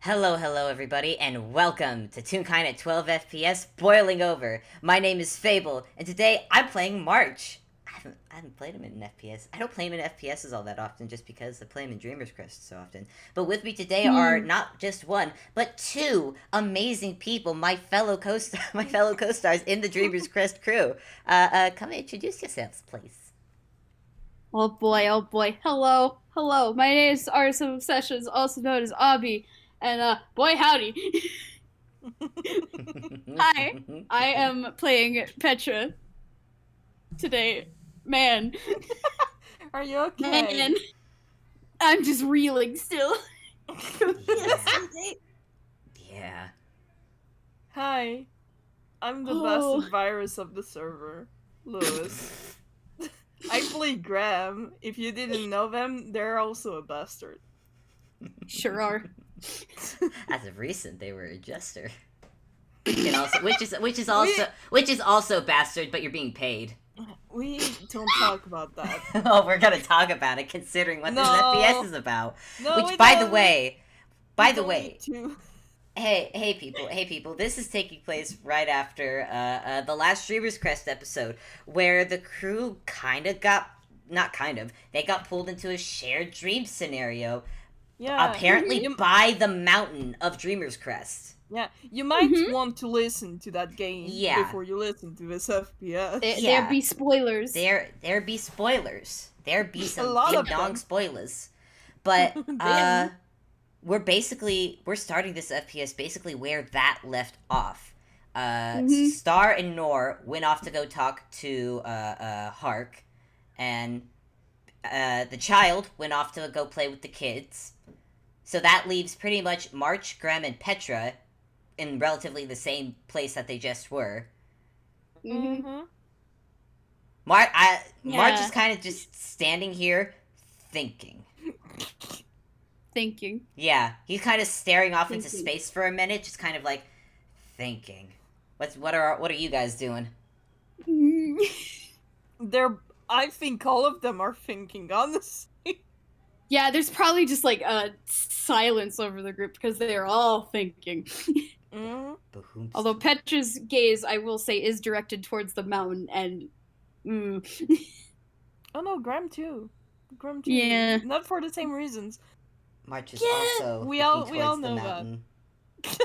Hello, everybody, and welcome to Toonkind at 12 FPS Boiling Over. My name is Fable, and today I'm playing March. I haven't played him in an FPS. I don't play him in FPSs all that often just because I play him in Dreamer's Crest so often. But with me today are Hmm. not just one, but two amazing people, my fellow co-stars in the Dreamer's Crest crew. Come and introduce yourselves, please. Oh boy, oh boy. Hello, hello. My name is Arson Sessions, also known as Abby, and boy howdy. Hi, I am playing Petra today. Man, Are you man, okay? I'm just reeling still. Yeah, Yesterday. yeah. Hi, I'm the Oh, bastard virus of the server, Lewis. I play Grem. If you didn't know them, they're also a bastard. sure are. As of recent, they were a jester. Which can also, we which is also bastard, but you're being paid. we don't talk about that. Oh, we're gonna talk about it, considering what this FPS No, is about. no, Which, by the way, we by the don't need way, to. hey people, this is taking place right after the last Streamer's Crest episode, where the crew kind of got, not kind of, they got pulled into a shared dream scenario, Yeah, apparently you, by the mountain of Dreamer's Crest. yeah, you might Hmm. want to listen to that game Yeah, before you listen to this FPS. There yeah. be spoilers. There be spoilers. There be A some lot ding of dong them. spoilers. But Ding. we're starting this FPS basically where that left off. Hmm. Star and Nor went off to go talk to Hark, and the child went off to go play with the kids. So that leaves pretty much March, Grem, and Petra in relatively the same place that they just were. Hmm. Mm-hmm. March is Yeah, kind of just standing here thinking. thinking, Yeah, he's kind of staring off into thinking. space for a minute, just kind of like thinking. What are you guys doing? They're. I think all of them are thinking, honestly. Yeah, there's probably just like a silence over the group because they're all thinking. Mm. Although Petra's gaze, I will say, is directed towards the mountain, and mm, Oh no, Graham too. Graham too. yeah, Not for the same reasons. March is yeah, also We looking all we all towards the know that. mountain,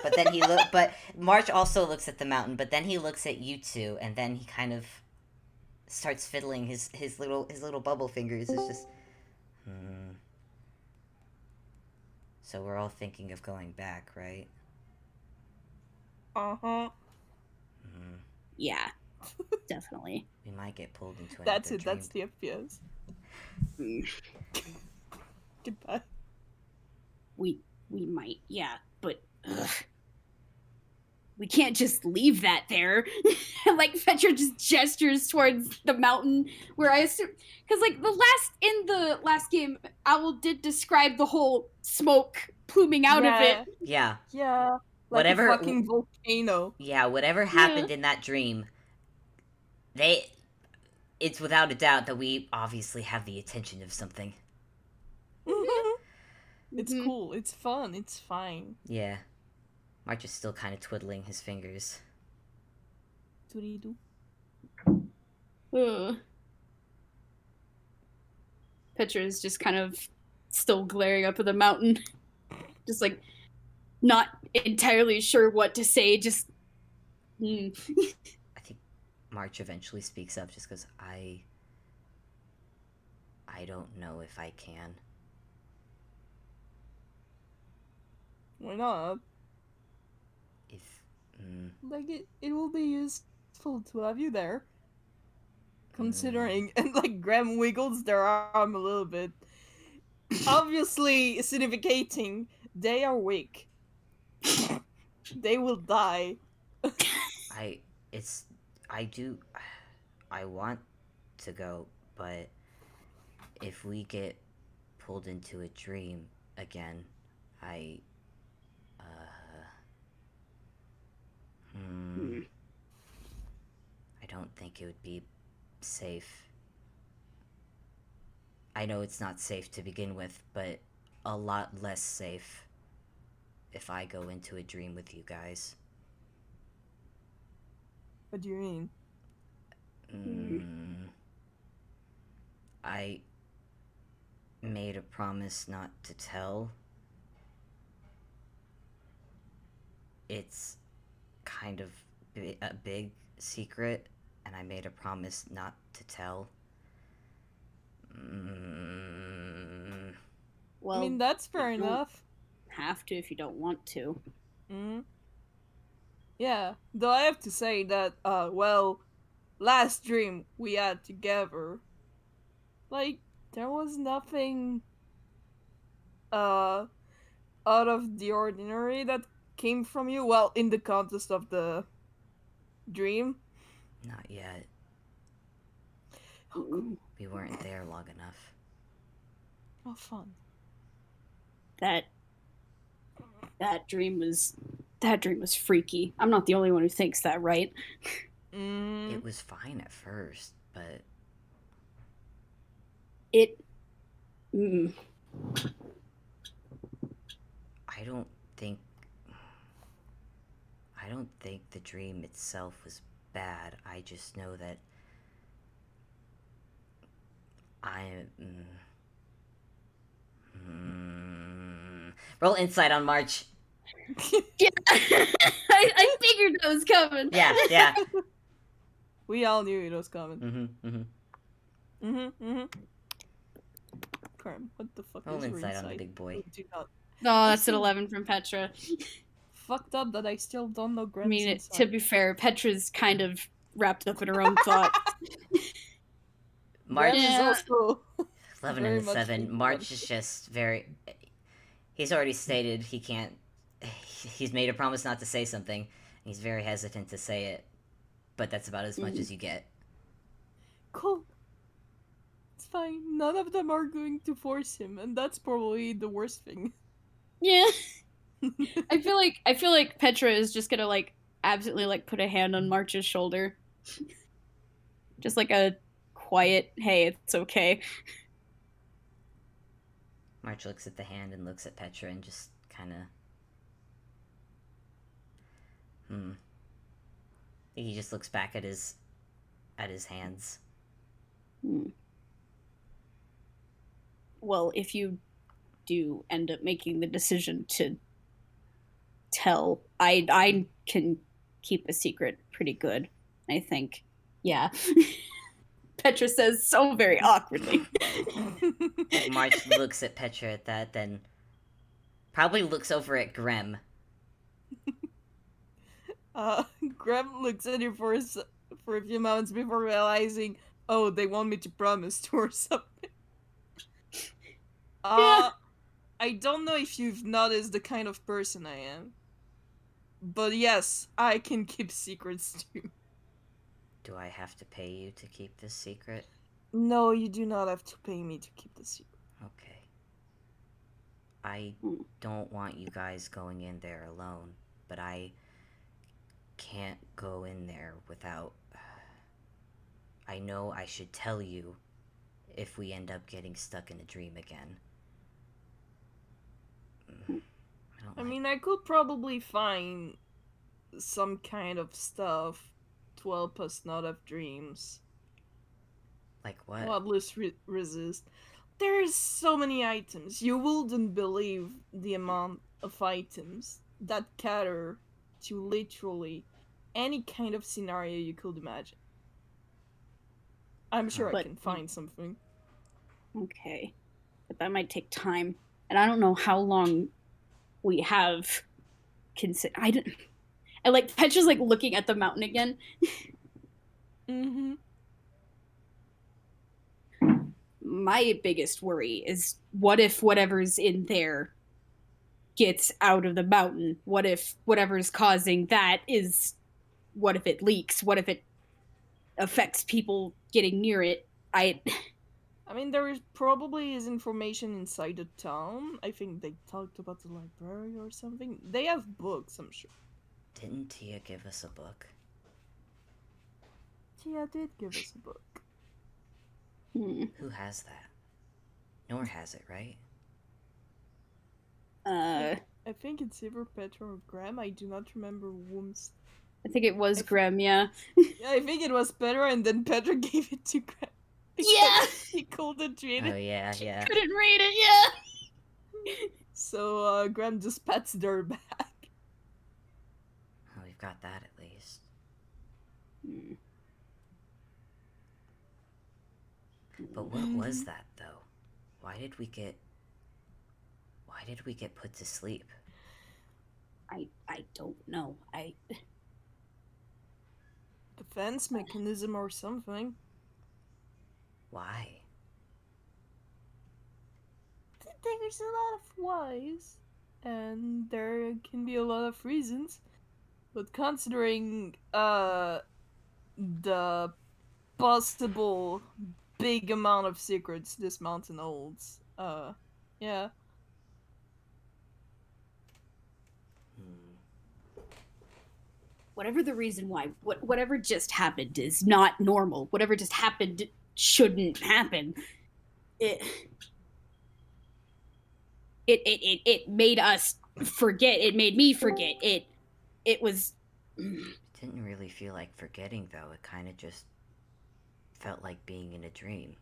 but then but March also looks at the mountain, but then he looks at you two, and then he kind of starts fiddling his little bubble fingers. It's just, hmm. So we're all thinking of going back, right? Uh huh. Hmm. yeah, definitely. We might get pulled into That's another it. dream. That's the FPS. Mm, Goodbye. we we might, yeah, but ugh, we can't just leave that there. Like Petra just gestures towards the mountain where I assume, because like in the last game, Owl did describe the whole smoke pluming out of it. Yeah. Yeah, Yeah. Like a whatever. fucking volcano. Yeah, whatever Yeah. happened in that dream, they it's without a doubt that we obviously have the attention of something. It's Hmm. cool. It's fun. It's fine. Yeah. March is still kind of twiddling his fingers. Doody-doo. Ugh. Petra is just kind of still glaring up at the mountain, just like not entirely sure what to say. Just mm. I think March eventually speaks up just because I don't know if I can. Why not? If. Mm, Like it will be useful to have you there. mm, Considering and like Graham wiggles their arm a little bit. Obviously significating they are weak. They will die. I. It's. I do. I want to go, but if we get pulled into a dream again, I. Uh. Hmm. Mm. I don't think it would be safe. I know it's not safe to begin with, but a lot less safe if I go into a dream with you guys. What do you mean? I made a promise not to tell. It's kind of a big secret, and I made a promise not to tell. Well, I mean, that's fair you don't enough. have to if you don't want to. Yeah, though I have to say that, well, last dream we had together, like, there was nothing, uh, out of the ordinary that came from you. Well, in the context of the dream. Not yet. Mm, We weren't there long enough. Oh, fun. That dream was freaky. I'm not the only one who thinks that, right? It was fine at first, but It. Mm, I don't think the dream itself was bad. I just know that roll insight on March. yeah, I figured that was coming. Yeah. We all knew it was coming. Grem, what the fuck Roll is your insight on the big boy. Do not. Oh, that's an 11 from Petra. Fucked up that I still don't know Grem's I mean, insight. to be fair, Petra's kind of wrapped up in her own thoughts. March Grem is also 11 very and much 7. thinking March about is just very. He's already stated he can't. He's made a promise not to say something. He's very hesitant to say it, but that's about as much as you get. Cool. It's fine. None of them are going to force him, and that's probably the worst thing. Yeah. I feel like Petra is just gonna like absolutely like put a hand on March's shoulder. Just like a quiet, hey, it's okay. March looks at the hand and looks at Petra and just kind of. He just looks back at his hands. Well, if you do end up making the decision to tell, I can keep a secret pretty good, I think. Yeah. Petra says so very awkwardly. March looks at Petra at that, then probably looks over at Grem. Grem looks at you for a few moments before realizing, oh, they want me to promise to or something. Yeah. I don't know if you've noticed the kind of person I am, but yes, I can keep secrets too. Do I have to pay you to keep this secret? No, you do not have to pay me to keep the secret. Okay. I don't want you guys going in there alone, but I can't go in there without. I know I should tell you if we end up getting stuck in a dream again. I mean, I could probably find some kind of stuff to help us not have dreams. Like what? Well, at least resist. There's so many items. You wouldn't believe the amount of items that cater to literally any kind of scenario you could imagine. I'm sure I can find something. Okay. But that might take time. And I don't know how long we have I like Petra's like looking at the mountain again. My biggest worry is what if whatever's in there gets out of the mountain? What if whatever's causing that is what if it leaks? What if it affects people getting near it? I mean, there probably is information inside the town. I think they talked about the library or something. They have books, I'm sure. Didn't Tia give us a book? Tia did give us a book. Who has that? Nor has it, right? I think it's either Petra or Grem. I do not remember whom's. I think it was Grem, yeah. Yeah, I think it was Petra, and then Petra gave it to Grem. Yeah! He couldn't read Oh it. yeah, yeah. Couldn't read it, yeah! So Graham just pats their back. Oh, we've got that at least. But what was that though? Why did we get put to sleep? I don't know. Defense mechanism or something. Why? There's a lot of whys, and there can be a lot of reasons. But considering the possible big amount of secrets this mountain holds, yeah. Whatever the reason why, whatever just happened is not normal. Whatever just happened shouldn't happen. It made us forget. It made me forget. It was. It didn't really feel like forgetting though. It kind of just felt like being in a dream.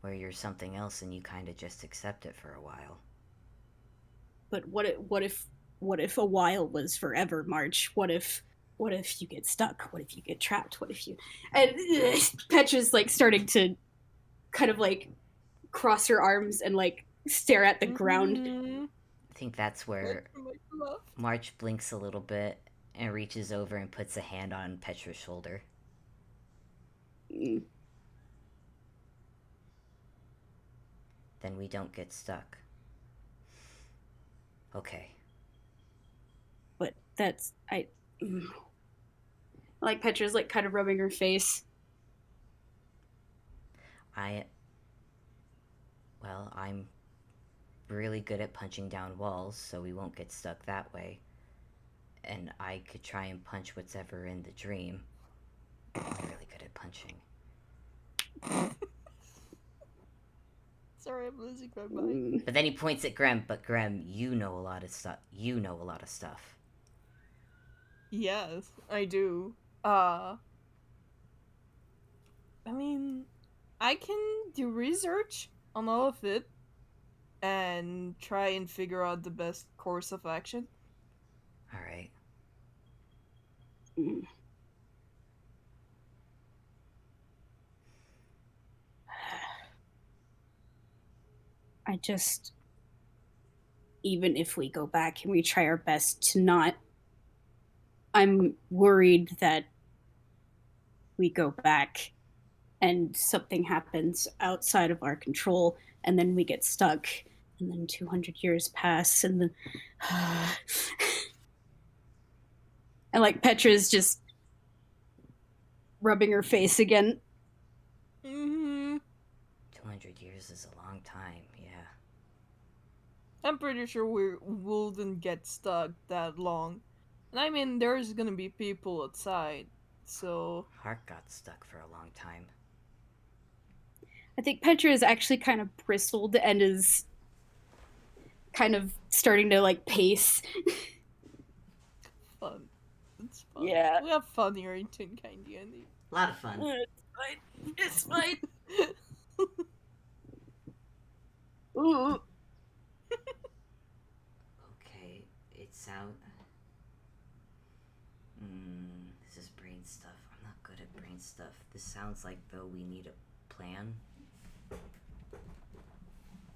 Where you're something else and you kind of just accept it for a while. But what if a while was forever, March? What if you get stuck? What if you get trapped? What if you... And Petra's like starting to kind of like cross her arms and like stare at the ground. I think that's where March blinks a little bit and reaches over and puts a hand on Petra's shoulder. Then we don't get stuck. Okay. But that's... Like Petra's like kind of rubbing her face. I'm really good at punching down walls, so we won't get stuck that way. And I could try and punch whatever in the dream. I'm really good at punching. Sorry, I'm losing my mind. But then he points at Grem, but Grem, you know a lot of stuff. Yes, I do. I mean, I can do research on all of it and try and figure out the best course of action. Alright. Even if we go back and we try our best to not, I'm worried that we go back and something happens outside of our control and then we get stuck and then 200 years pass and then and like Petra's just rubbing her face again. 200 years is a long time, yeah. I'm pretty sure we wouldn't get stuck that long. And I mean, there's gonna be people outside, so... Hark got stuck for a long time. I think Petra is actually kind of bristled and is kind of starting to like pace. Fun. It's fun. Yeah. We have fun here in Toonkind, Andy. A lot of fun. It's fine. Ooh. Okay, it's out. This is brain stuff. I'm not good at brain stuff. This sounds like though we need a plan.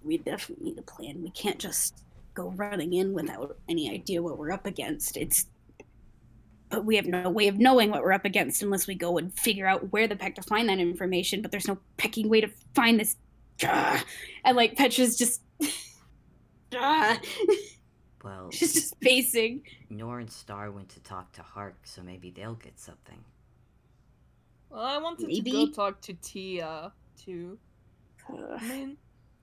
We definitely need a plan. We can't just go running in without any idea what we're up against. But we have no way of knowing what we're up against unless we go and figure out where the heck to find that information, but there's no pecking way to find this. And like Petra's just Well, she's just pacing. Nor and Star went to talk to Hark, so maybe they'll get something. Well, I wanted Maybe. to go talk to Tia, too. I mean,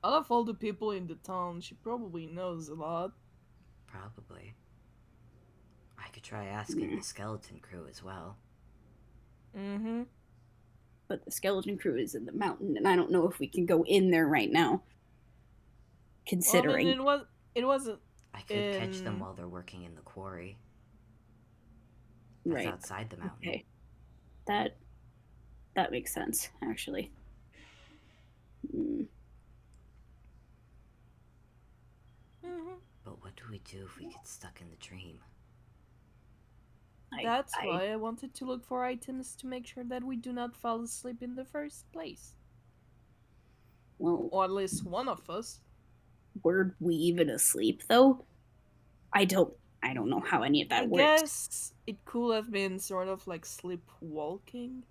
out of all the people in the town, she probably knows a lot. Probably. I could try asking the skeleton crew as well. But the skeleton crew is in the mountain, and I don't know if we can go in there right now. Considering. Well, I mean, It wasn't I could catch them in. while they're working in the quarry. That's Right. outside the mountain. Okay. That makes sense, actually. Mm. Mhm. But what do we do if we get stuck in the dream? That's I why I wanted to look for items to make sure that we do not fall asleep in the first place. well, Or at least one of us. were we even asleep though? I don't I don't know how any of I that works. guess it could have been sort of like sleepwalking,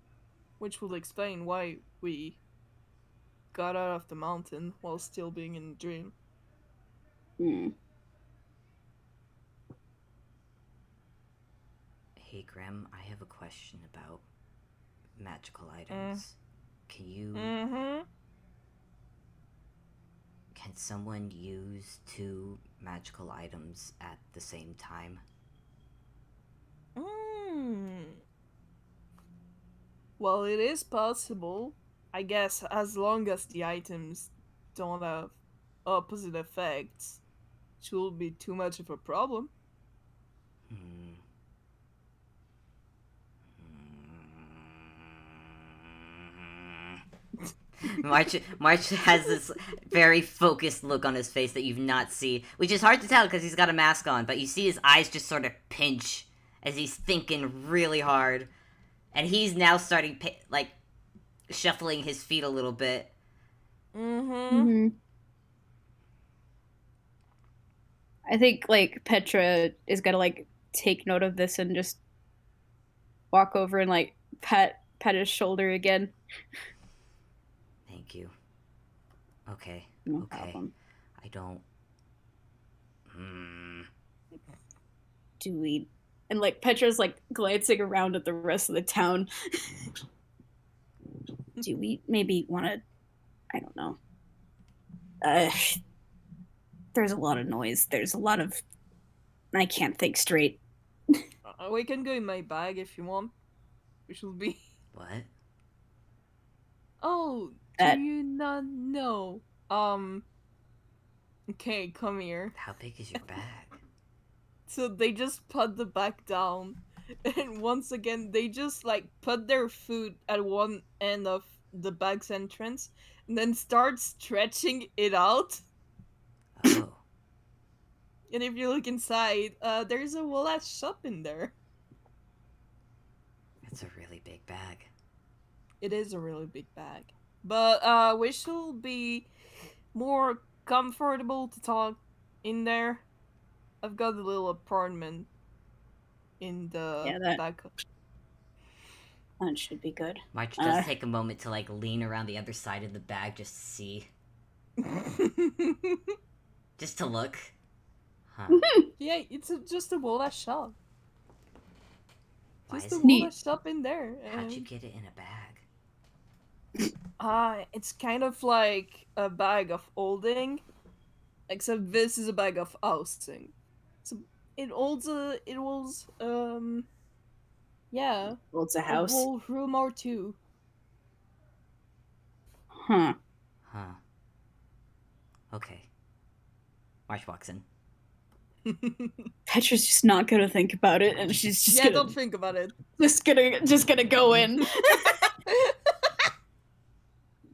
which would explain why we got out of the mountain while still being in a dream. Hmm. Hey, Grem, I have a question about magical Mm. items. Can you. Mm-hmm. Can someone use two magical items at the same time? Mm. Well, it is possible. I guess as long as the items don't have opposite effects, it will be too much of a problem. Hmm. March has this very focused look on his face that you've not seen, which is hard to tell because he's got a mask on. But you see his eyes just sort of pinch as he's thinking really hard, and he's now starting like shuffling his feet a little bit. Mm-hmm. Hmm. I think like Petra is gonna like take note of this and just walk over and like pet his shoulder again. Thank you. Okay. No Okay. problem. I don't. Hmm. Do we? And like Petra's like glancing around at the rest of the town. Do we maybe want to? I don't know. Uh, there's a lot of noise. There's a lot of. I can't think straight. We can go in my bag if you want. Which will be. What? Oh, do That you not know? Um. Okay, come here. How big is your bag? So they just put the bag down, and once again they just like put their foot at one end of the bag's entrance, and then start stretching it out. Oh. And if you look inside, there's a whole ass shop in there. That's a really big bag. It is a really big bag, but we should be more comfortable to talk in there. I've got a little apartment in the yeah, that back. that should be good. March does take a moment to like lean around the other side of the bag just to see, just to look. Huh? Yeah, just a whole ass shop. Why Just is a it? whole Neat. ass shop in there. How'd you And get it in a bag? it's kind of like a bag of holding, except this is a bag of housing. So it holds yeah, Well, it's a a house. whole room or two. Huh. Huh? Okay. March walks in. Petra's just not gonna think about it, and she's just Yeah, gonna don't think about it. just gonna go in.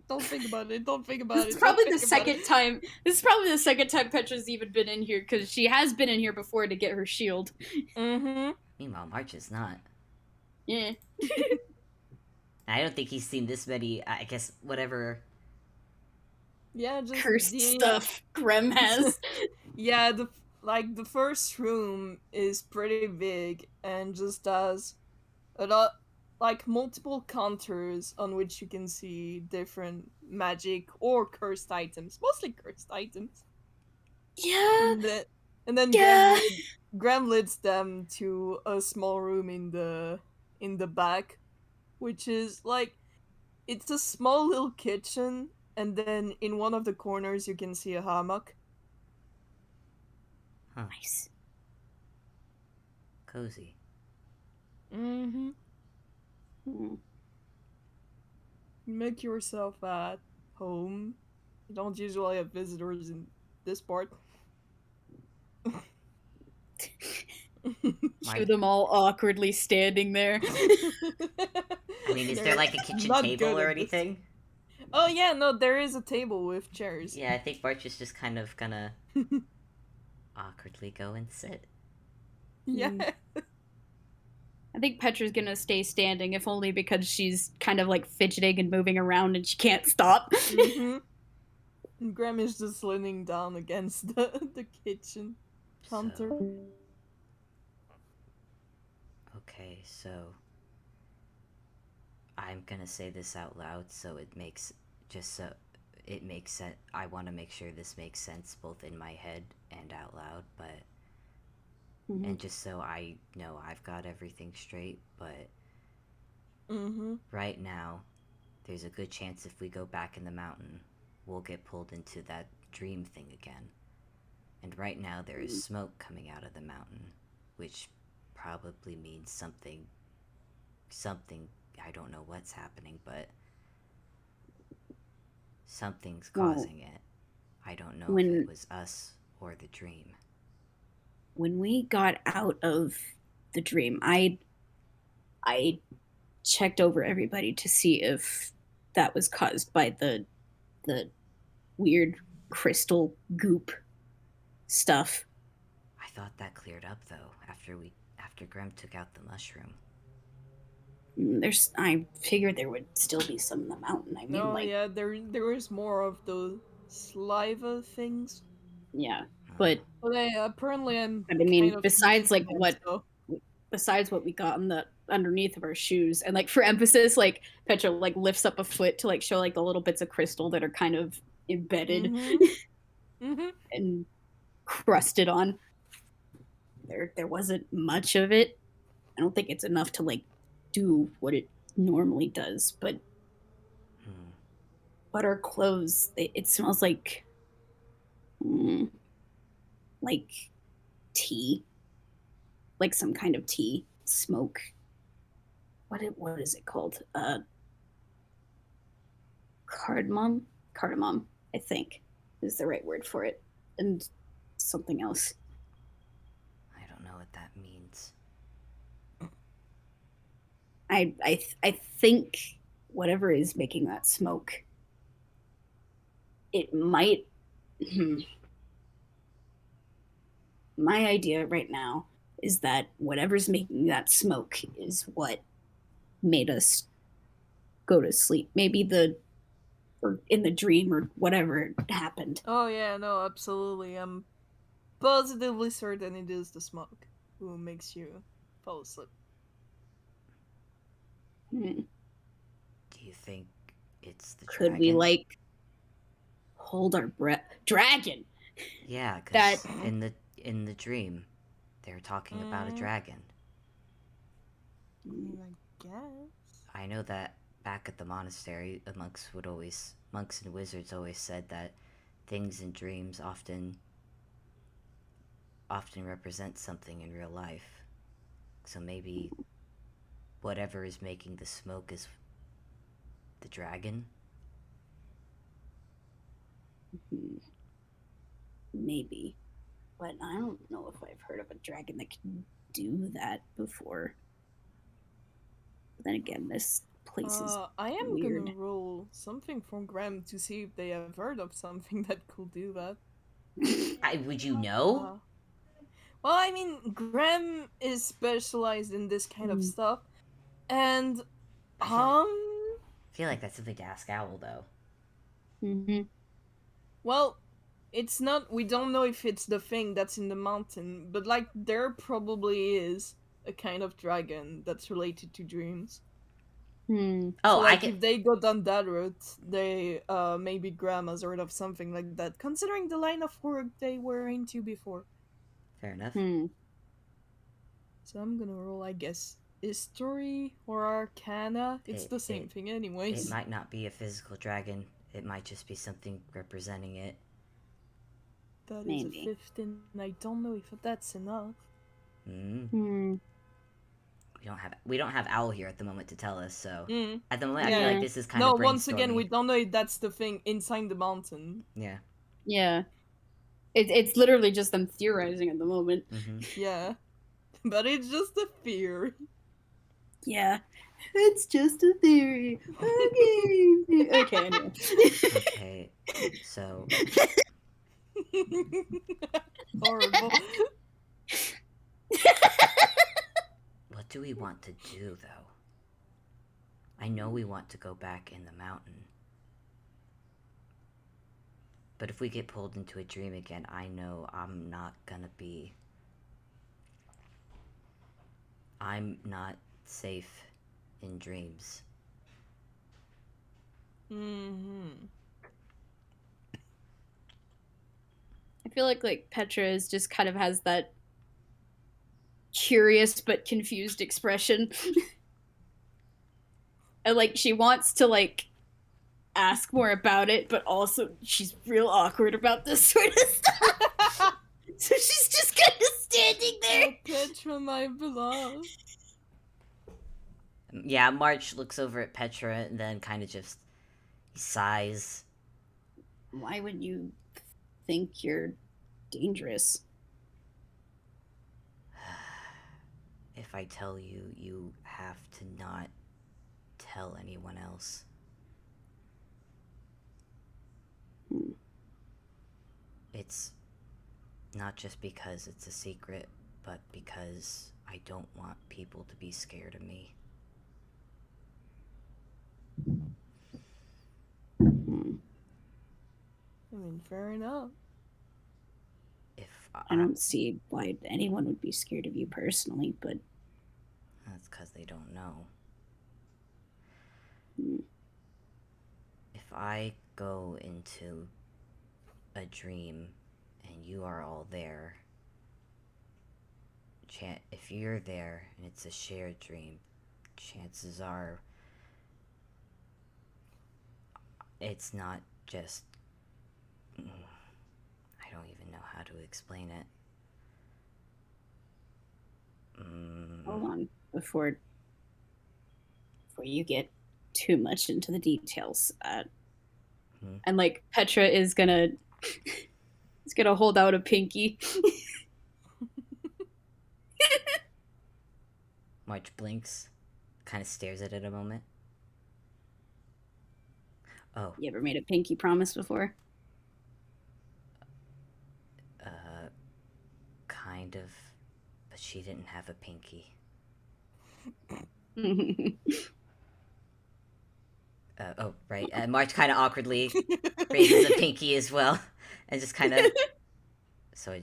Don't think about it. Don't think about This it. is Don't probably the think about second it. time. This is probably the second time Petra's even been in here because she has been in here before to get her shield. Mm-hmm. Meanwhile, March is not. Yeah. I don't think he's seen this many. I guess whatever. Yeah, just Cursed the stuff Grem has. yeah, the first room is pretty big and just has a lot like multiple counters on which you can see different magic or cursed items, mostly cursed items. Yeah. And then and then Yeah. Graham leads them to a small room in the back, which is like it's a small little kitchen, and then in one of the corners you can see a hammock. Huh? Nice. Cozy. Mm-hmm. Hmm. Make yourself at home. You don't usually have visitors in this part. Cue them all awkwardly standing there. I mean, is there like a kitchen Not table good or at this. anything? Oh yeah, no, there is a table with chairs. Yeah, I think March is just kind of gonna awkwardly go and sit. Yeah. I think Petra's gonna stay standing, if only because she's kind of like fidgeting and moving around and she can't stop. Mm-hmm. And Grem is just leaning down against the kitchen counter. So, okay, so I'm gonna say this out loud so it makes sense. I want to make sure this makes sense both in my head and out loud, but and just so I know I've got everything straight, but right now there's a good chance if we go back in the mountain, we'll get pulled into that dream thing again. And right now there is smoke coming out of the mountain, which probably means something, I don't know what's happening, but something's causing it. I don't know if it was us or the dream. When we got out of the dream, I checked over everybody to see if that was caused by the weird crystal goop stuff. I thought that cleared up though after Grem took out the mushroom. I figured there would still be some in the mountain. I mean, yeah, there is more of those saliva things. Yeah, but apparently I'm. I mean, kind of besides what we got on the underneath of our shoes, and like for emphasis, like Petra like lifts up a foot to like show like the little bits of crystal that are kind of embedded and crusted on. There wasn't much of it. I don't think it's enough to like do what it normally does, but our clothes, it smells like tea, like some kind of tea smoke. What is it called? Cardamom, I think is the right word for it, and something else. I don't know what that means. I think whatever is making that smoke, it might. My idea right now is that whatever's making that smoke is what made us go to sleep. Maybe or in the dream or whatever happened. Oh yeah, no, absolutely. I'm positively certain it is the smoke who makes you fall asleep. Do you think it's the dragon? Could we like hold our breath? Dragon. Yeah, because in the dream, they're talking about a dragon. I guess. I know that back at the monastery, monks and wizards always said that things in dreams often represent something in real life. So maybe whatever is making the smoke is the dragon? Maybe. But I don't know if I've heard of a dragon that can do that before. But then again, this place is I am weird. gonna roll something from Grem to see if they have heard of something that could do that. Would you know? Well, I mean, Grem is specialized in this kind of stuff, and I feel like that's something to ask Owl, though. Well, it's not. We don't know if it's the thing that's in the mountain, but like there probably is a kind of dragon that's related to dreams. Oh, so, like, if they go down that route, they maybe Graham has heard of something like that, considering the line of work they were into before. Fair enough. So I'm gonna roll, I guess, history or arcana. It's the same thing anyways. It might not be a physical dragon. It might just be something representing it. That is a 15. I don't know if that's enough. We don't have Owl here at the moment to tell us, so at the moment I feel like this is kind of brainstorming. No, once again, we don't know if that's the thing inside the mountain. Yeah. Yeah. It's literally just them theorizing at the moment. Yeah. But it's just a fear. Yeah, it's just a theory. Okay. Okay, anyway. Okay, so Horrible. what do we want to do, though? I know we want to go back in the mountain. But if we get pulled into a dream again, I know I'm not safe in dreams. I feel like Petra is just kind of has that curious but confused expression. And like she wants to like ask more about it, but also she's real awkward about this sort of stuff. So she's just kind of standing there. Oh, Petra, my beloved. Yeah, March looks over at Petra and then kind of just sighs. Why would you think you're dangerous? If I tell you, you have to not tell anyone else. It's not just because it's a secret, but because I don't want people to be scared of me. I mean, fair enough. If I don't see why anyone would be scared of you personally, but that's because they don't know. If I go into a dream and you are all there, if you're there and it's a shared dream, chances are it's not just... I don't even know how to explain it. hold on before you get too much into the details. And like Petra is gonna hold out a pinky. March blinks, kind of stares at it a moment. Oh. You ever made a pinky promise before? Kind of, but she didn't have a pinky. Oh, right. March kind of awkwardly raises a pinky as well, and just kind of. So we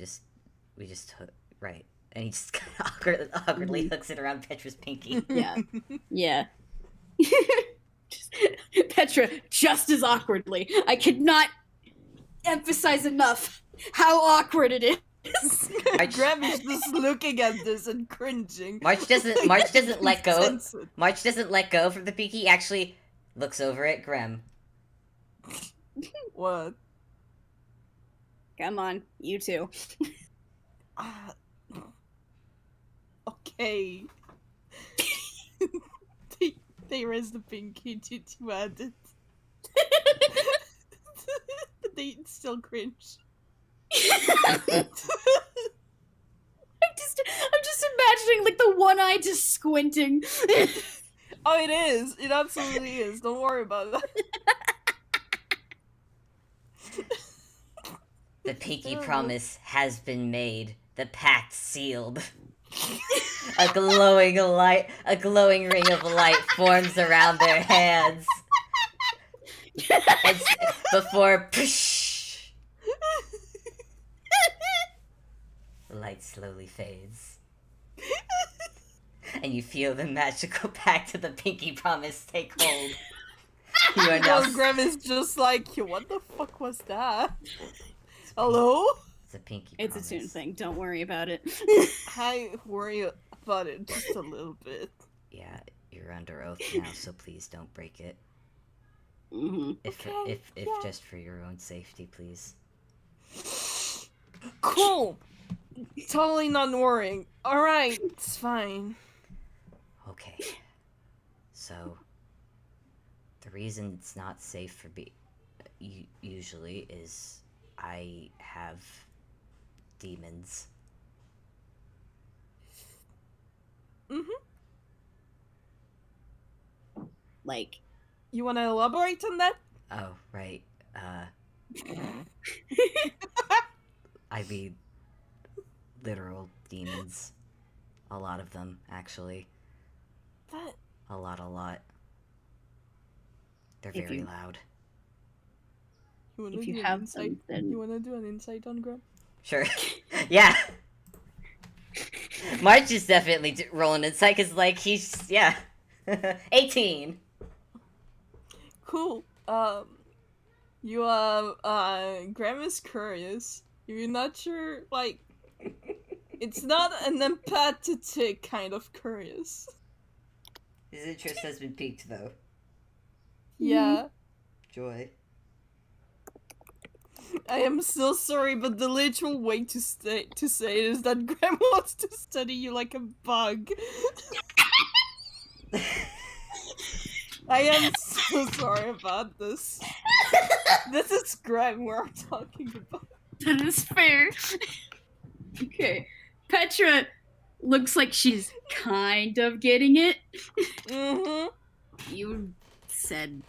just took right, and he just kind of awkwardly hooks it around Petra's pinky. Yeah, yeah. Petra, just as awkwardly. I could not emphasize enough how awkward it is. Grem is just looking at this and cringing. March doesn't let go. March doesn't let go from the pinky. He actually looks over at Grem. What? Come on, you two. Okay. they raise the pinky to add it. But they still cringe. I'm just imagining like the one eye just squinting. Oh, it is. It absolutely is. Don't worry about that. The pinky promise has been made. The pact sealed. A glowing ring of light forms around their hands. And before the light slowly fades. And you feel the magical pact of the pinky promise take hold. You are now... Grem is just like, what the fuck was that? Hello? It's a pinky It's promise. a Toon thing. Don't worry about it. I worry about it just a little bit. Yeah, you're under oath now, so please don't break it. Mm-hmm. If just for your own safety, please. Cool! Totally not worrying. Alright, it's fine. Okay. So, the reason it's not safe for usually is I have demons. Mm-hmm. Like, You want to elaborate on that? Oh, right. I mean, literal demons. A lot of them, actually. That A lot. They're If very you- loud. you want to if you do an have insight? them, then You want to do an insight on Grem? Sure. Yeah. March is definitely rolling insight because, like, he's, yeah. 18. Cool. Graham is curious. You're not sure, like, it's not an empathetic kind of curious. His interest has been piqued, though. Yeah, Joy. I am so sorry, but the literal way to say it is that Graham wants to study you like a bug. I am so sorry about this. This is Graham we're talking about. that is fair. Okay. Petra looks like she's kind of getting it. Mm-hmm. You said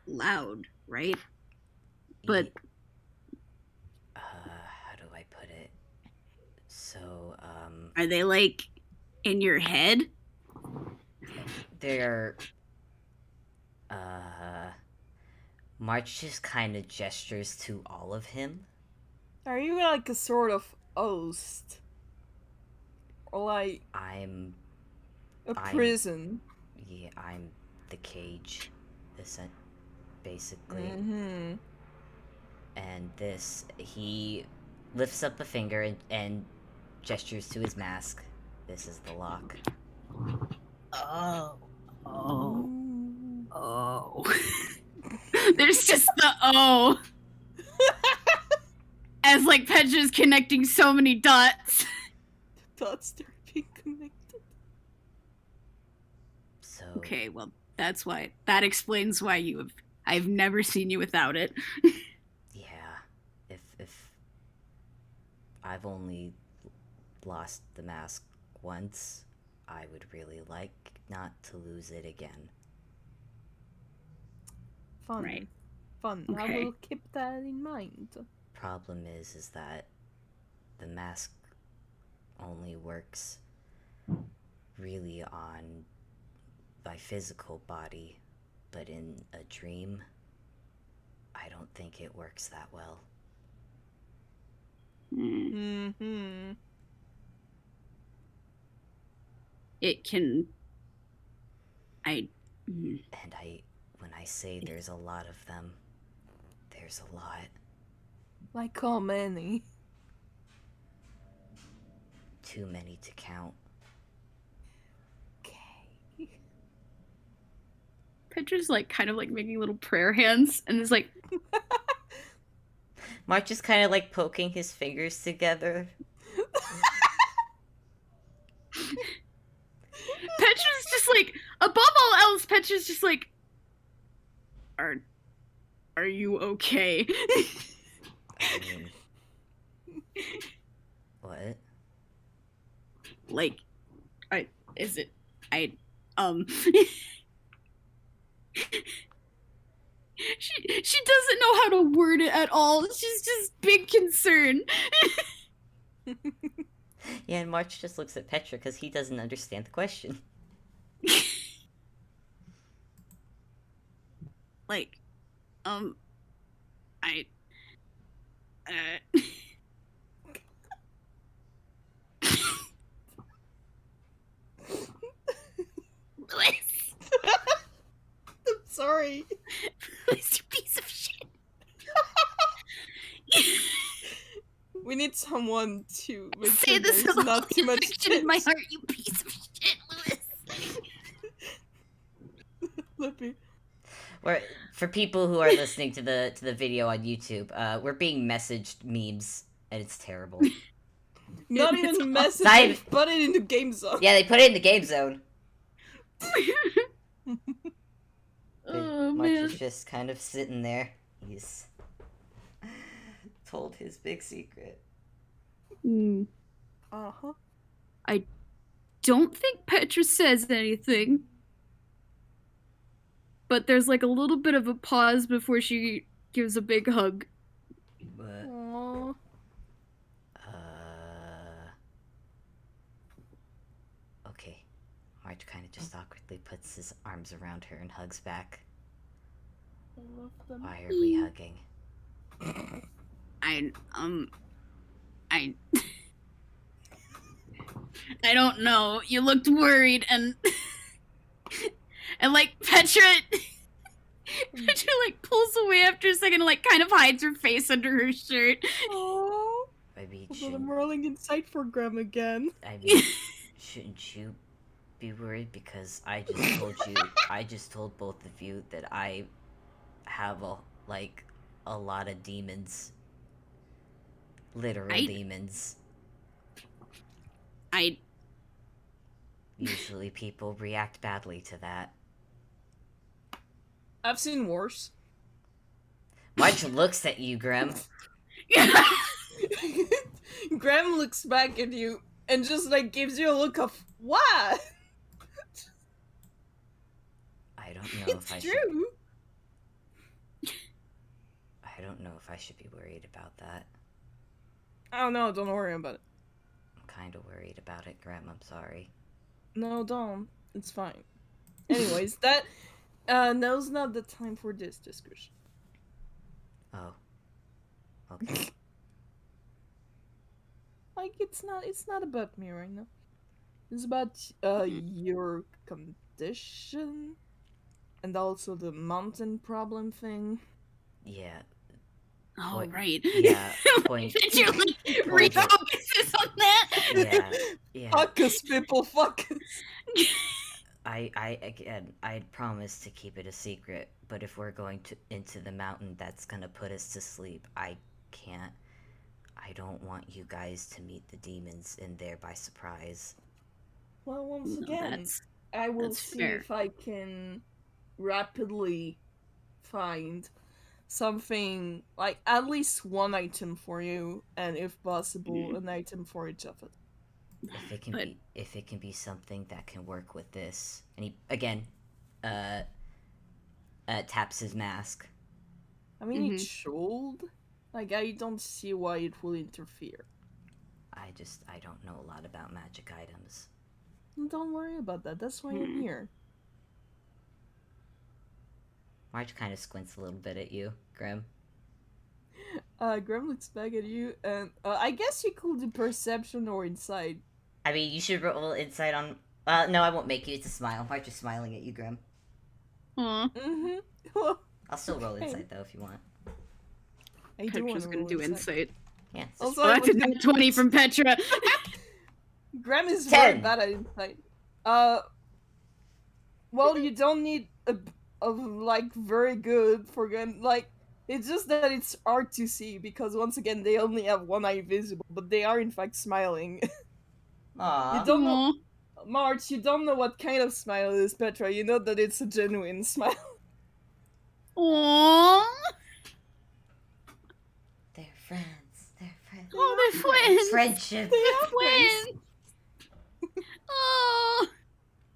loud, right? But How do I put it? So, are they like in your head? they're, March just kind of gestures to all of him. Are you like a sort of host? Or like I'm a I'm- prison? Yeah, I'm the cage, basically. Mm-hmm. And this, he lifts up a finger and gestures to his mask. This is the lock. Oh. Ooh. Oh. There's just the oh. As like Petra's connecting so many dots. Thoughts they're being connected. So, Okay, well, that's why. That explains why I've never seen you without it. yeah, if I've only lost the mask once, I would really like not to lose it again. Fun. Right. Fun. I Okay. will keep that in mind. Problem is that the mask only works really on my physical body, but in a dream, I don't think it works that well. Mm-hmm. It can. And when I say there's a lot of them, there's a lot. Like how many? Too many to count. Okay. Petra's like kind of like making little prayer hands and is like, March is kind of like poking his fingers together. Petra's just like, above all else, Petra's just like, are you okay? I mean, what? Like, is it, she doesn't know how to word it at all. She's just big concern. Yeah, and March just looks at Petra because he doesn't understand the question. Like, I, Louis, I'm sorry. Louis, you piece of shit. We need someone to make Say sure this there's with all not too much conviction in my tension. heart, you piece of shit, Louis. Let me. For people who are listening to the video on YouTube, we're being messaged memes, and it's terrible. Not It's even message Not it, even- put it in the game zone. Yeah, they put it in the game zone. Oh March man. is just kind of sitting there. He's told his big secret. Mm. Uh-huh. don't think Petra says anything. But there's like a little bit of a pause before she gives a big hug. But, Aww. okay. March kind of just awkwardly puts his arms around her and hugs back. I love them. Why are we hugging? I I don't know. You looked worried and and like Petra like pulls away after a second and like kind of hides her face under her shirt. Aww. I mean, Although I'm rolling inside for Grem again. I mean, shouldn't you be worried? Because I just told both of you that I have a lot of demons. Literal demons. Usually people react badly to that. I've seen worse. March looks at you, Grem. Graham looks back at you and just like gives you a look of what? I don't know It's true. I don't know if I should be worried about that. Oh no, don't worry about it. I'm kind of worried about it, Grem. I'm sorry. No, don't. It's fine. Anyways, that now's not the time for this discussion. Oh. Okay. Like it's not about me right now. It's about your condition and also the mountain problem thing. Yeah. Oh, Point- right. Yeah. Point. Did you like Point- refocuses on that? Yeah. Fuck us, people, fuck us. I'd promised to keep it a secret, but if we're going into the mountain, that's gonna put us to sleep. I can't. I don't want you guys to meet the demons in there by surprise. Well, once No, again, I will that's see fair. if I can rapidly find something, like at least one item for you, and if possible, an item for each of it. If it can be something that can work with this, and he again, taps his mask. I mean, it should. Like, I don't see why it will interfere. I don't know a lot about magic items. Don't worry about that. That's why I'm here. March kind of squints a little bit at you, Grem. Graham looks back at you, and I guess you could do perception or insight. I mean, you should roll insight on. No, I won't make you. It's a smile. March is smiling at you, Grem. Aw. Well, I'll still roll insight though if you want. I do want Petra's gonna do insight. Yeah. Also, Oh, I that's was a gonna 20 from Petra. Graham is 10. very bad at insight. Well, you don't need a like very good for Graham. Like, it's just that it's hard to see because once again they only have one eye visible, but they are in fact smiling. Aww. You don't know, March. You don't know what kind of smile it is, Petra. You know that it's a genuine smile. Aww. They're friends. They're friends. Oh, they're twins. Friendship. They are Twins. Oh,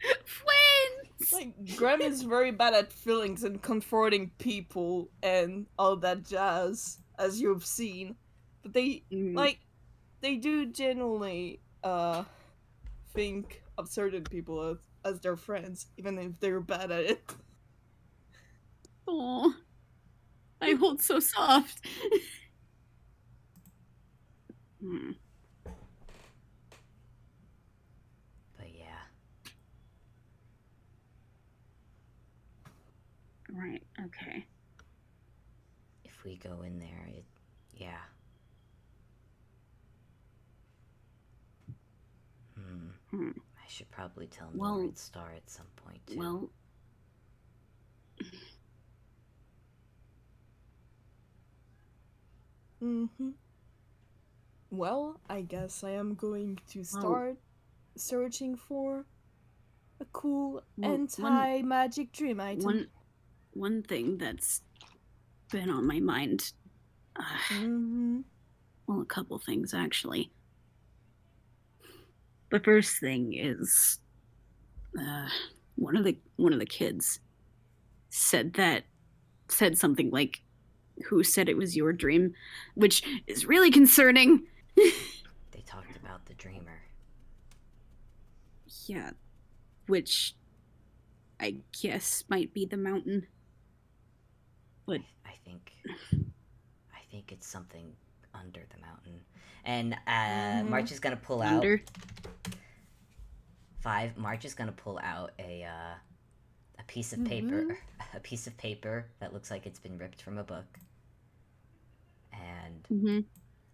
twins. Like, Graham is very bad at feelings and comforting people and all that jazz, as you've seen. But they, like, they do genuinely, think of certain people as their friends, even if they're bad at it. Oh, I hold so soft. But yeah. Right. Okay. If we go in there, yeah. I should probably tell Norrid Star at some point too. Well. Well, I guess I am going to start searching for a cool anti-magic dream item. One thing that's been on my mind. Well, a couple things actually. The first thing is one of the kids said something like, "Who said it was your dream?" Which is really concerning. They talked about the dreamer. Yeah, which I guess might be the mountain. But I think it's something under the mountain. And March is gonna pull under. out 5. March is gonna pull out a piece of paper, a piece of paper that looks like it's been ripped from a book, and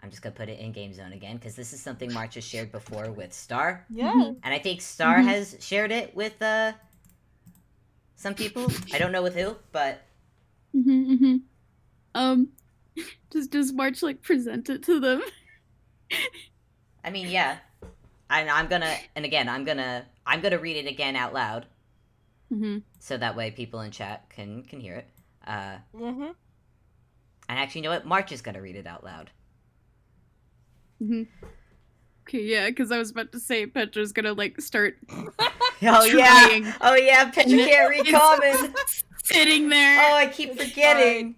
I'm just gonna put it in game zone again because this is something March has shared before with Star. Yeah. And I think Star has shared it with some people. I don't know with who, but Does March like present it to them? I mean, yeah. I'm gonna, and again, I'm gonna read it again out loud, so that way people in chat can hear it. And actually, you know what? March is gonna read it out loud. Okay, yeah, because I was about to say Petra's gonna like start. Oh yeah, Petra can't read common. Sitting there. Oh, I keep forgetting.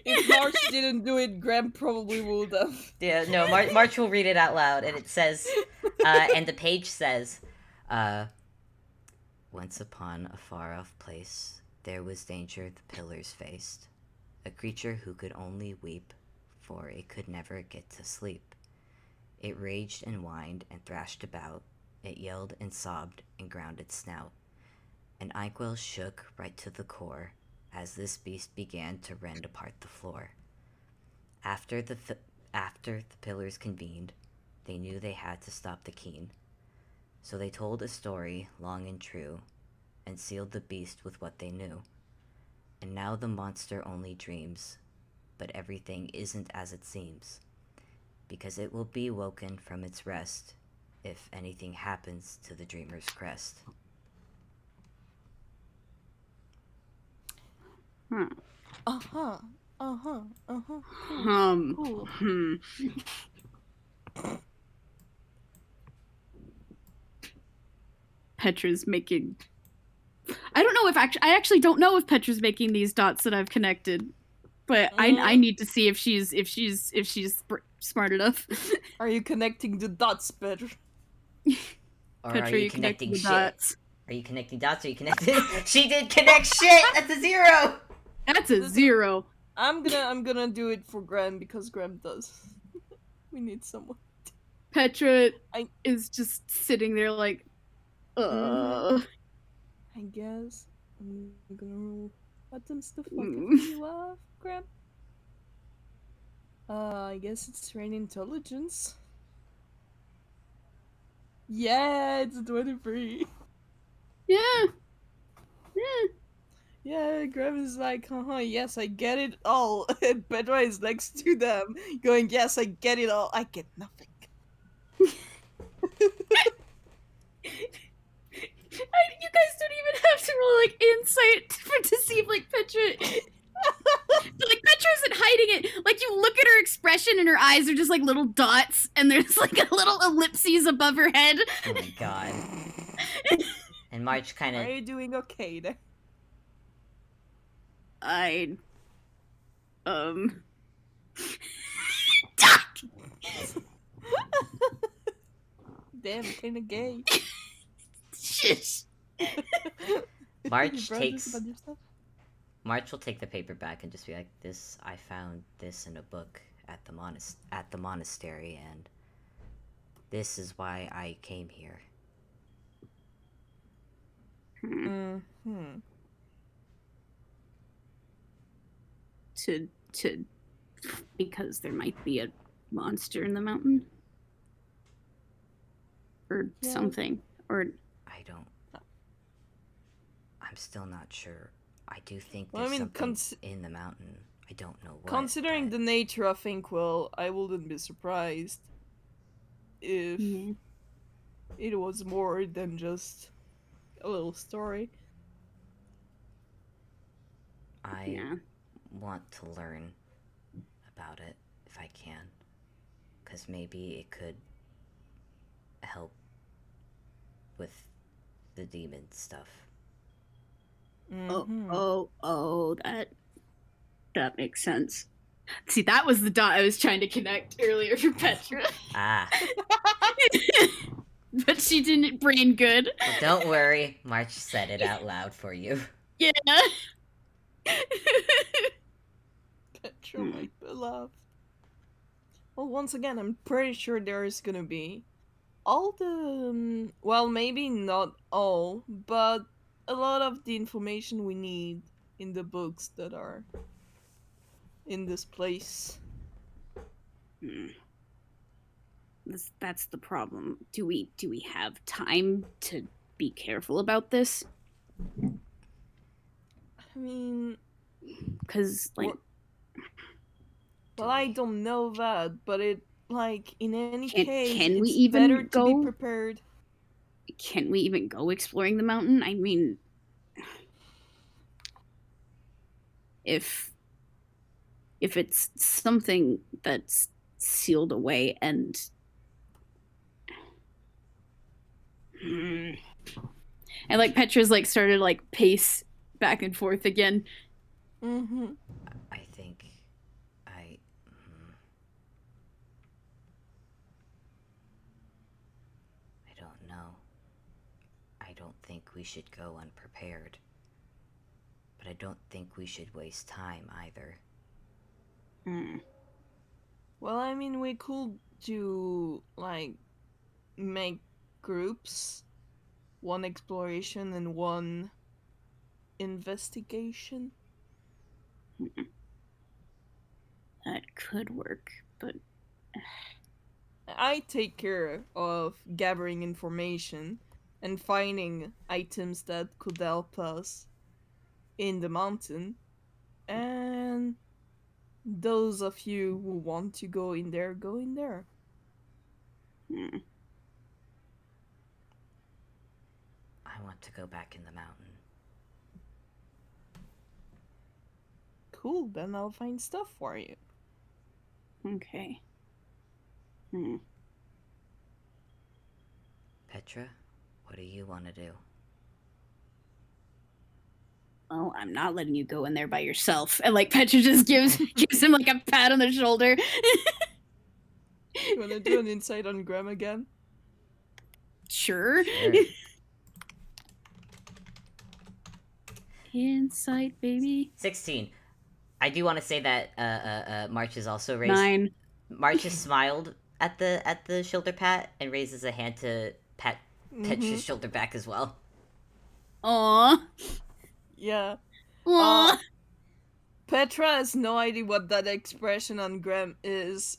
If March didn't do it, Grem probably would have. Yeah, no, March will read it out loud, and it says, and the page says, once upon a far-off place, there was danger the pillars faced. A creature who could only weep, for it could never get to sleep. It raged and whined and thrashed about. It yelled and sobbed and ground its snout. And Inkwell shook right to the core as this beast began to rend apart the floor. After the pillars convened, they knew they had to stop the keen. So they told a story long and true, and sealed the beast with what they knew. And now the monster only dreams, but everything isn't as it seems, because it will be woken from its rest if anything happens to the dreamer's crest. Cool. Petra's making. I don't know if I actually don't know if Petra's making these dots that I've connected, but I need to see if she's smart enough. Are you connecting the dots, Petra? Or Petra, are you connecting shit? dots? Are you connecting dots? Are you connecting? She did connect shit. That's a 0. That's a 0. I'm gonna do it for Grem because Grem does. We need someone. Petra is just sitting there like, I guess I'm gonna roll buttons to fucking you off, Grem. I guess it's rain intelligence. Yeah, it's 23. Yeah. Yeah, Grem is like, yes, I get it all. And Petra is next to them, going, yes, I get it all. I get nothing. You guys don't even have to roll like insight to see if like Petra. So, like Petra isn't hiding it. Like you look at her expression and her eyes are just like little dots, and there's like a little ellipses above her head. Oh my god. And March kind of. Are you doing okay there? Damn, kinda gay. Shush. March will take the paper back and just be like, "This, I found this in a book at the monastery, and this is why I came here." To because there might be a monster in the mountain or something, or I'm still not sure. I do think Well, there's I mean, something in the mountain. I don't know what. Considering the nature of Inkwell, I wouldn't be surprised if it was more than just a little story. I want to learn about it if I can, because maybe it could help with the demon stuff. Mhm. Oh, that makes sense. See, that was the dot I was trying to connect earlier for Petra. Ah, But she didn't brain good. well, don't worry. March said it out loud for you. Yeah. Petra, my beloved. Well, once again, I'm pretty sure there's gonna be all the well, maybe not all, but a lot of the information we need in the books that are in this place. That's the problem. Do we have time to be careful about this? I mean, Because like, well, I don't know that, but it like in any case, can we it's even better to be go? prepared. Can we even go exploring the mountain? I mean, if it's something that's sealed away and like Petra's like started like pace back and forth again. Mm-hmm. I think I. I don't know. I don't think we should go unprepared. But I don't think we should waste time either. Well, I mean, we could do like make groups, one exploration and one investigation. That could work, but I take care of gathering information and finding items that could help us in the mountain. And those of you who want to go in there, go in there. I want to go back in the mountain. Cool, then I'll find stuff for you. okay. Petra, what do you want to do? Well, I'm not letting you go in there by yourself. And like Petra just gives him like a pat on the shoulder. You wanna do an insight on Grem again? Sure. Insight, baby. 16. I do want to say that March is also raised. 9. March has smiled at the shoulder pat and raises a hand to pat Petra's shoulder back as well. Aww. Yeah. Aww. Petra has no idea what that expression on Grem is.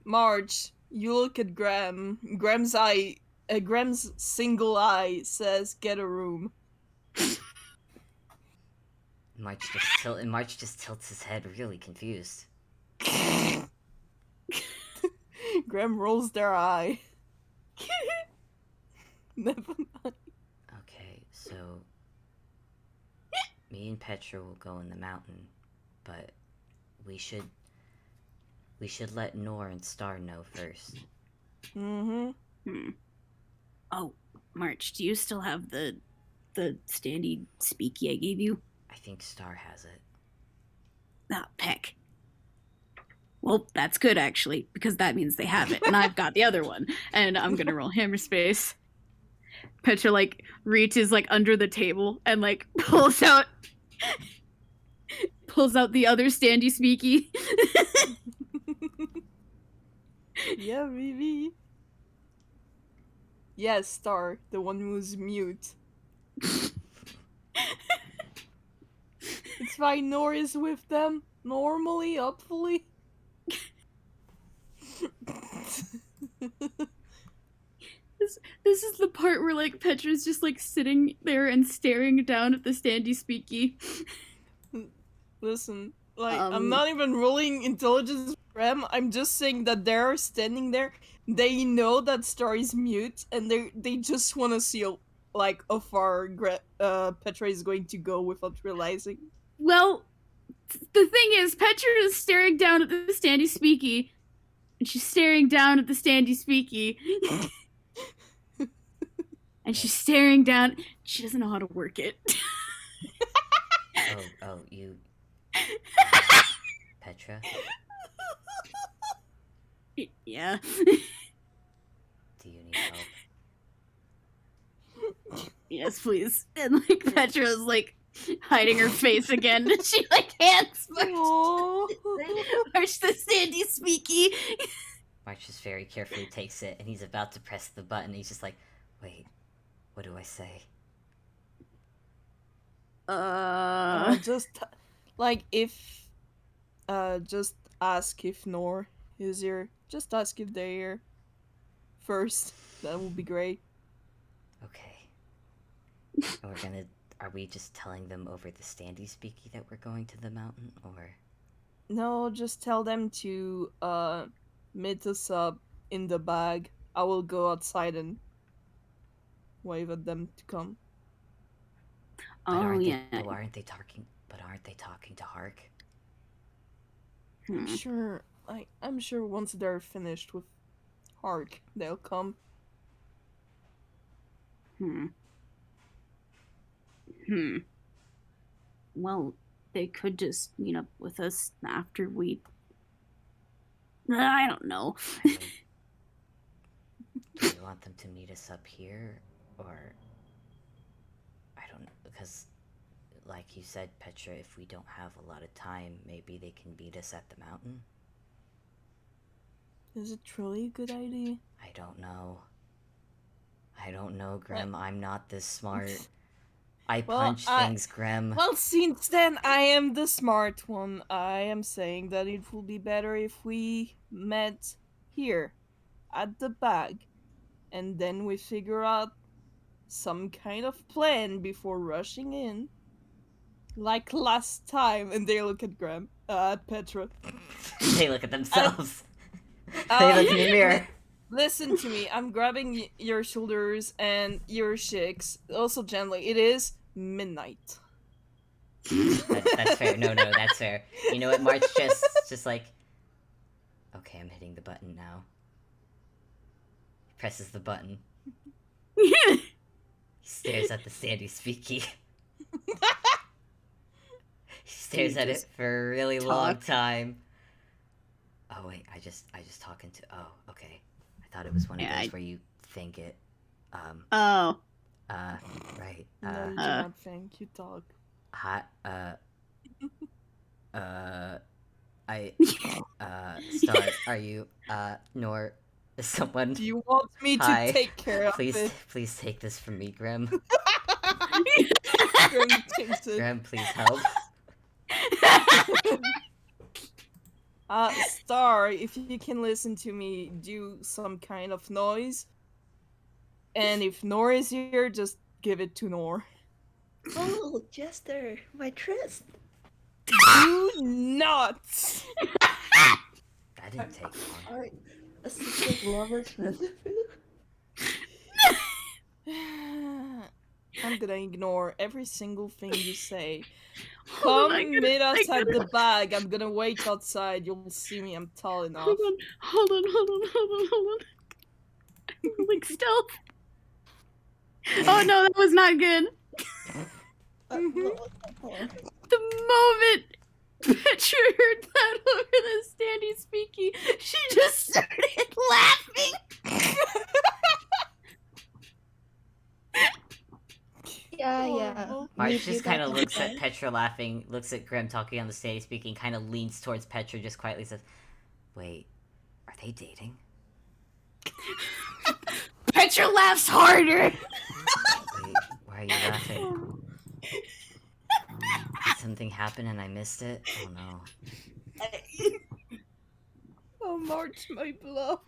March, you look at Grem. Grem's single eye says, "Get a room." March just tilts his head, really confused. Grem rolls their eye. Never mind. Okay, so me and Petra will go in the mountain, but we should let Nor and Star know first. Oh, March, do you still have the standy speaky I gave you? I think Star has it. Ah, peck. Well, that's good actually, because that means they have it, and I've got the other one, and I'm gonna roll hammer space. Petra like reaches like under the table and like pulls out the other standy speaky. Yeah, baby. Yes, Star, the one who's mute. It's fine, Nor is with them. Normally, hopefully. This is the part where like Petra's just like sitting there and staring down at the standy speaky. Listen, like I'm not even rolling intelligence for them. I'm just saying that they're standing there. They know that Star is mute, and they just want to see like how far Petra is going to go without realizing. Well, the thing is, Petra is staring down at the standy speaky, and she's staring down at the standy speaky. and she's staring down. She doesn't know how to work it. You... Petra? Yeah. Do you need help? Yes, please. And like Petra's like hiding her face again. And she like hands March the Sandy Speaky. March just very carefully takes it, and he's about to press the button. He's just like, wait, what do I say? Just like if just ask if Nor is here. Just ask if they're here first. That would be great. Okay. Are we just telling them over the Standy Speaky that we're going to the mountain, or? No, just tell them to meet us up in the bag. I will go outside and wave at them to come. Yeah. Aren't they talking to Hark? I'm sure once they're finished with Hark, they'll come. Well, they could just meet up with us after we... I don't know. Do you want them to meet us up here, or... I don't know, because, like you said, Petra, if we don't have a lot of time, maybe they can meet us at the mountain? Is it truly a good idea? I don't know, Grem. I'm not this smart. I punch things, Grem. Well, since then, I am the smart one. I am saying that it will be better if we met here, at the bag, and then we figure out some kind of plan before rushing in. Like last time, and they look at Grem, Petra. They look at themselves. They look in the mirror. Listen to me, I'm grabbing your shoulders and your shakes, also gently. It is midnight. That's fair. No, that's fair. You know what, March just like, okay, I'm hitting the button now. He presses the button. He stares at the Sandy Speaky. He stares at it for a really long time. Oh wait, I just talk into... Oh, okay. I thought it was one of those where you think it. Right. No, you do not think, you talk. Hi, Star, are you, Nor, someone... Do you want me to take care of it? Please take this from me, Grem. Grem takes it. Grem, please help. Star, if you can listen to me, do some kind of noise. And if Nor is here, just give it to Nor. Oh, Jester, my tryst. Do not! That didn't take long. Alright, a secret lover's rendezvous. I'm gonna ignore every single thing you say. Come meet us at the bag. I'm gonna wait outside. You'll see me. I'm tall enough. Hold on. Like stealth. Oh no, that was not good. The moment Petra heard that over the Standy Speaky, she just started laughing. Yeah. March just kind of looks at Petra laughing, looks at Grem talking on the stage speaking, kind of leans towards Petra, just quietly says, wait, are they dating? Petra laughs harder. Wait, why are you laughing? Did something happen and I missed it? Oh no. Oh, March my blow.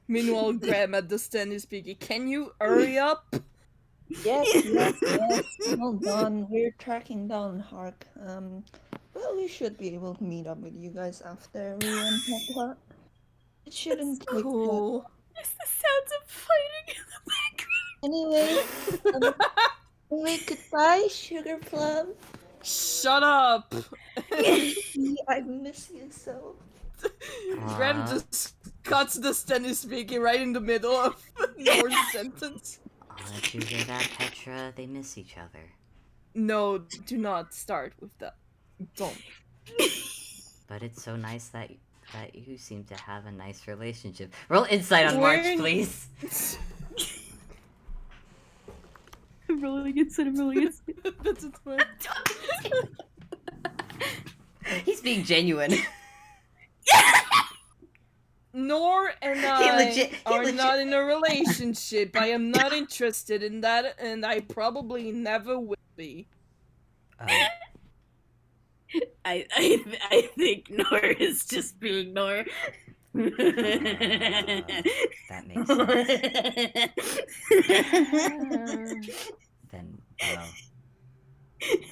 Meanwhile, Graham at the stand is speaking. Can you hurry up? Yes. Hold on, we're tracking down Hark. Well, we should be able to meet up with you guys after we unpack that. It shouldn't take Cool. It's the sounds of fighting in the background. Anyway, goodbye, Sugar Plum. Shut up! I miss you so. Graham just cuts the Stanley speaking right in the middle of Nor's sentence. I'll let you hear that, Petra. They miss each other. No, do not start with that. Don't. But it's so nice that you seem to have a nice relationship. Roll insight on March, We're- please. I'm rolling inside. I'm rolling inside. That's a 20. He's being genuine. Nor and I legit- he are legit- not in a relationship. I am not interested in that, and I probably never will be. I think Nor is just being Nor. That makes sense. Then, well,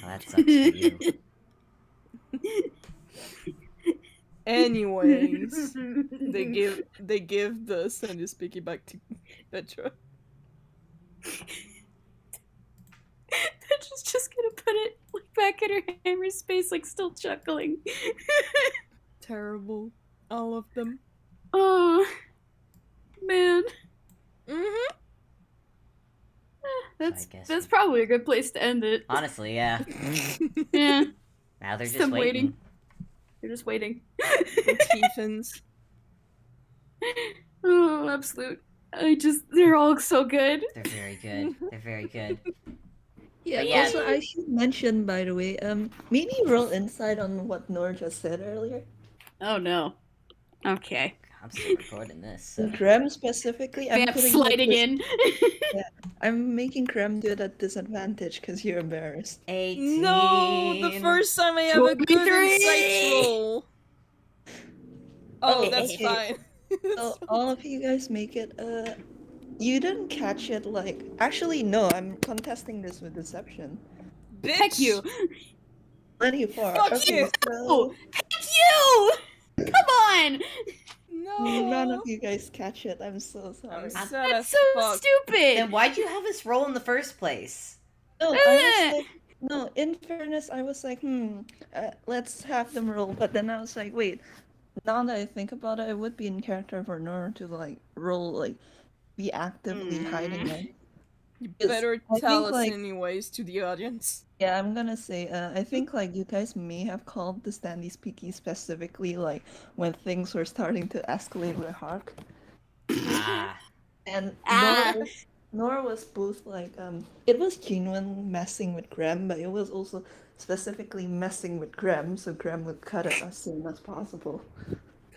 that sucks for you. Anyways, they give the Sandy speaking back to Petra. Petra's just gonna put it like back in her hammer space, like still chuckling. Terrible, all of them. Oh man, Mm-hmm. I guess that's probably a good place to end it. Honestly, yeah. Yeah, Now they're just Them waiting. they're just waiting. Tiefens. Oh, absolute. They're all so good. They're very good. They're very good. Yeah, But yeah. also I should mention, by the way, maybe roll insight on what Nor just said earlier. Oh no. Okay. I'm still recording this. So. Grem specifically, I'm Vamp putting sliding it in. I'm making Grem do it at disadvantage because you're embarrassed. 18. No, the first time I have a good 23. insight roll. Oh, Okay. that's fine. So all of you guys make it. You didn't catch it. Like, actually, no. I'm contesting this with deception. Bitch. Heck you. Plenty far. Fuck Okay, you. so Heck you! Come on! No. none of you guys catch it. I'm so sorry. I'm sad That's as so fuck. stupid! Then why'd you have us roll in the first place? No, I was like, no. In fairness, I was like, let's have them roll. But then I was like, wait. Now that I think about it, it would be in character for Nora to like roll, like be actively hiding it. You Yes, better I tell think, us like- anyways to the audience. Yeah, I'm gonna say, I think like you guys may have called the Standy Speaky specifically like when things were starting to escalate with Hark. Ah. And Ah. Nora was both like, it was genuine messing with Grem, but it was also specifically messing with Grem, so Grem would cut it as soon as possible. Oh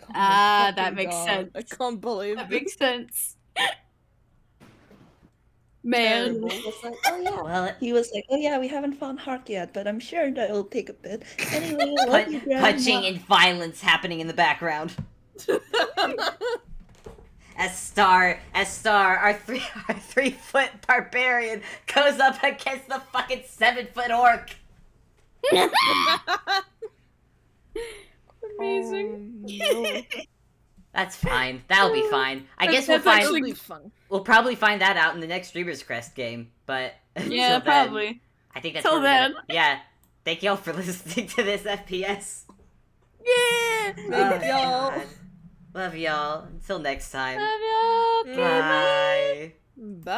my Ah, that fucking makes God. sense. I can't believe That this. makes sense. Man. Terrible. He was like, oh yeah. Well, He was like, oh yeah, we haven't found Hark yet, but I'm sure that it'll take a bit. Anyway, love you, Grem. punching and violence happening in the background. As Star, our 3-foot barbarian goes up against the fucking 7-foot orc. Amazing. Oh, no. That's fine. That'll be fine. I guess That's we'll That'll find. be fun. We'll probably find that out in the next Dreamers Crest game. But until Yeah, then, probably. I think that's Till where we're gonna- then. Yeah. Thank y'all for listening to this FPS. Yeah! Thank y'all. God. Love y'all. Until next time. Love y'all. Okay, bye. Bye. Bye.